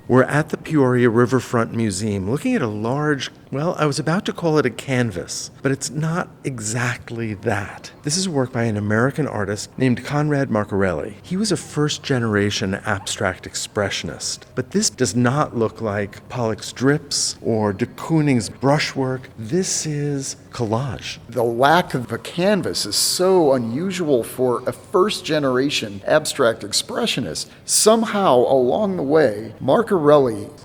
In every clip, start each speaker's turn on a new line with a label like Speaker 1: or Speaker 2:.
Speaker 1: We're at the Peoria Riverfront Museum looking at a large, well, I was about to call it a canvas, but it's not exactly that. This is work by an American artist named Conrad Marca-Relli. He was a first-generation abstract expressionist, but this does not look like Pollock's drips or de Kooning's brushwork. This is collage.
Speaker 2: The lack of a canvas is so unusual for a first-generation abstract expressionist. Somehow, along the way, Marca-Relli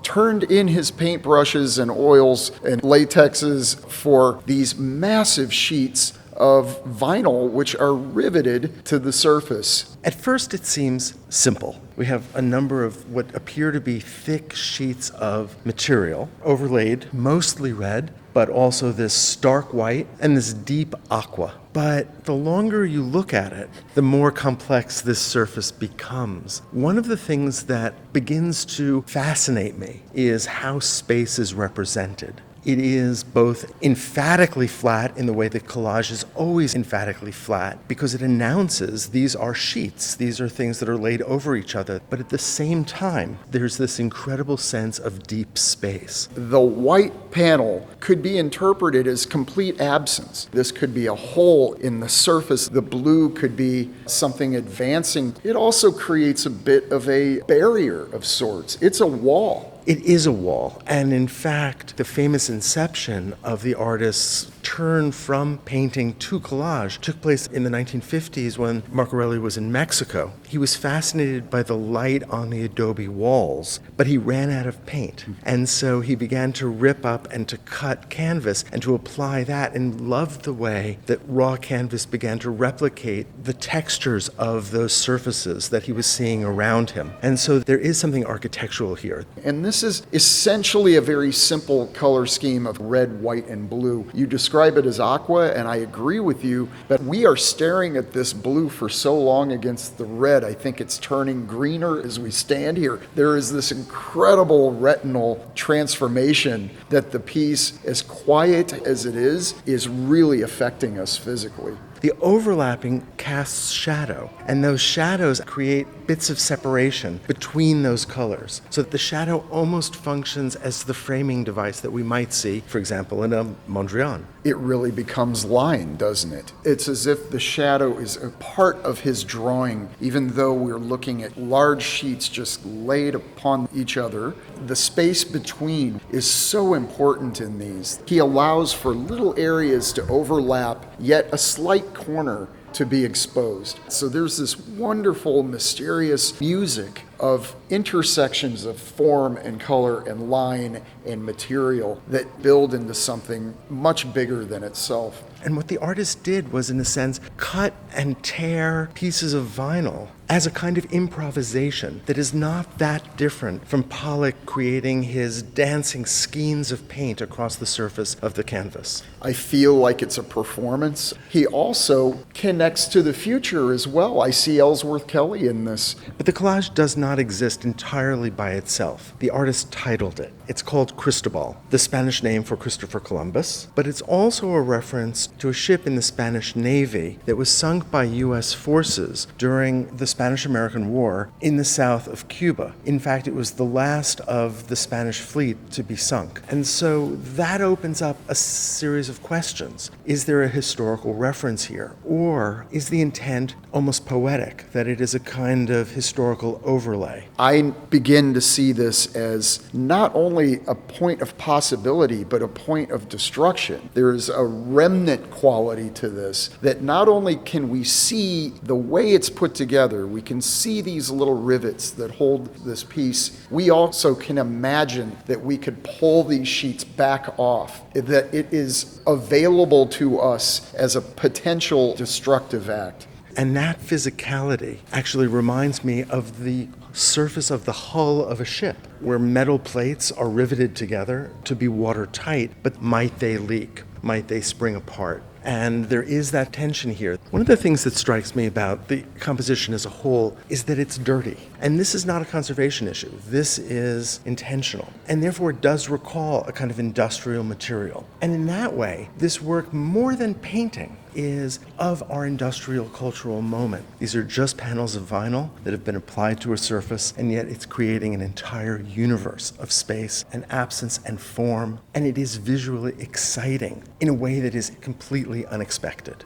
Speaker 2: turned in his paintbrushes and oils and latexes for these massive sheets of vinyl which are riveted to the surface.
Speaker 1: At first it seems simple. We have a number of what appear to be thick sheets of material overlaid, mostly red, but also this stark white and this deep aqua. But the longer you look at it, the more complex this surface becomes. One of the things that begins to fascinate me is how space is represented. It is both emphatically flat in the way that collage is always emphatically flat because it announces these are sheets, these are things that are laid over each other, but at the same time, there's this incredible sense of deep space.
Speaker 2: The white panel could be interpreted as complete absence. This could be a hole in the surface. The blue could be something advancing. It also creates a bit of a barrier of sorts. It's a wall.
Speaker 1: It is a wall, and in fact, the famous inception of the artist's turn from painting to collage took place in the 1950s when Marca-Relli was in Mexico. He was fascinated by the light on the adobe walls, but he ran out of paint, and so he began to rip up and to cut canvas and to apply that, and loved the way that raw canvas began to replicate the textures of those surfaces that he was seeing around him. And so there is something architectural here.
Speaker 2: And this is essentially a very simple color scheme of red, white, and blue. You describe it as aqua, and I agree with you, but we are staring at this blue for so long against the red. I think it's turning greener as we stand here. There is this incredible retinal transformation that the piece, as quiet as it is really affecting us physically.
Speaker 1: The overlapping casts shadow, and those shadows create bits of separation between those colors, so that the shadow almost functions as the framing device that we might see, for example, in a Mondrian.
Speaker 2: It really becomes line, doesn't it? It's as if the shadow is a part of his drawing, even though we're looking at large sheets just laid upon each other. The space between is so important in these. He allows for little areas to overlap, yet a slight corner to be exposed. So there's this wonderful, mysterious music of intersections of form and color and line and material that build into something much bigger than itself.
Speaker 1: And what the artist did was, in a sense, cut and tear pieces of vinyl as a kind of improvisation that is not that different from Pollock creating his dancing skeins of paint across the surface of the canvas.
Speaker 2: I feel like it's a performance. He also connects to the future as well. I see Ellsworth Kelly in this.
Speaker 1: But the collage does not exist entirely by itself. The artist titled it. It's called Cristobal, the Spanish name for Christopher Columbus, but it's also a reference to a ship in the Spanish Navy that was sunk by U.S. forces during the Spanish-American War in the south of Cuba. In fact, it was the last of the Spanish fleet to be sunk. And so that opens up a series of questions. Is there a historical reference here? Or is the intent almost poetic, that it is a kind of historical overlay?
Speaker 2: I begin to see this as not only a point of possibility, but a point of destruction. There is a remnant quality to this, that not only can we see the way it's put together, we can see these little rivets that hold this piece, we also can imagine that we could pull these sheets back off, that it is available to us as a potential destructive act.
Speaker 1: And that physicality actually reminds me of the surface of the hull of a ship, where metal plates are riveted together to be watertight, but might they leak? Might they spring apart? And there is that tension here. One of the things that strikes me about the composition as a whole is that it's dirty. And this is not a conservation issue. This is intentional. And therefore it does recall a kind of industrial material. And in that way, this work, more than painting, is of our industrial cultural moment. These are just panels of vinyl that have been applied to a surface, and yet it's creating an entire universe of space and absence and form, and it is visually exciting in a way that is completely unexpected.